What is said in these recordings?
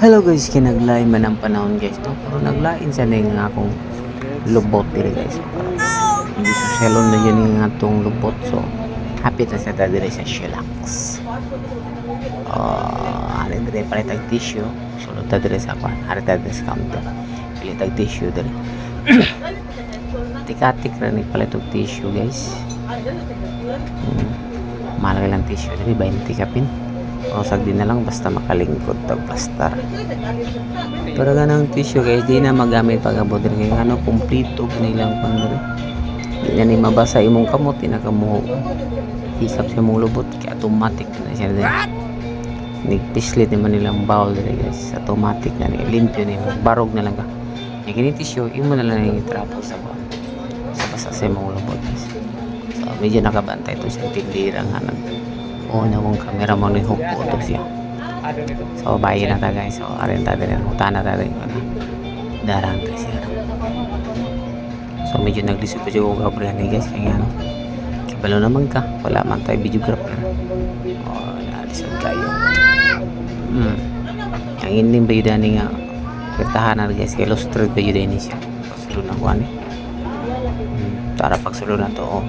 Hello guys, kinaglain man ang panahon guys no? Pero naglain sa na nga akong lubot diri guys. Hindi sa salon na yun nga itong lubot. So, happy na sa diri sa Shellax. Hari diri palit tissue. Sulod ta diri sa kwan. Hari ta diri sa counter. Palit tissue diri. Tikatik na ni palit tissue guys. Malaki lang tissue diri 20 kapin. Rosag din na lang basta makalingkod tag plastar. Pero ganang tissue guys, di na magamit pag abot rin kaya ano, kumplito nilang pandiri. Di na ni mabasa imong kamot, di na kamuho. Hikap siya mong lubot, kaya automatic na siya din. Nigpislit naman nilang bowl din guys, automatic na niya, limpyo na yung barog na lang ka. Yung kini tissue, imo na lang yung itrapo sa bowl. Sa basa sa imong lubot guys. So medyo nakabantay ito sa tindirang hanag. Na mong camera mo ni hook po ito siya. So bayi na ta guys. So arin ta din utana ta din darang ta siya. So medyo naglisod pa siya og abra ni guys kaya ano. Kibalo naman ka. Wala man tayo videographer. Nalisod kayo. Ang inding ba yun ni nga kirtahan na guys. Kaya lustrad ba yun ni siya. Pagsulod na ko ani. Tara pagsulod na to.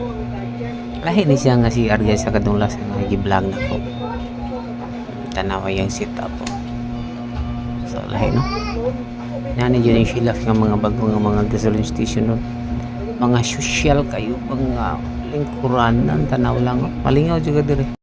Lahi ni siya nga si Argay sa kadunglas nga gi-vlog na ko. Tanawa yung setup po. So lahi no. Nani yun yung Shellax nga mga bagong mga gasoline station no. Mga social kayo mga lingkuran ng tanaw lang. Malingaw juga diri.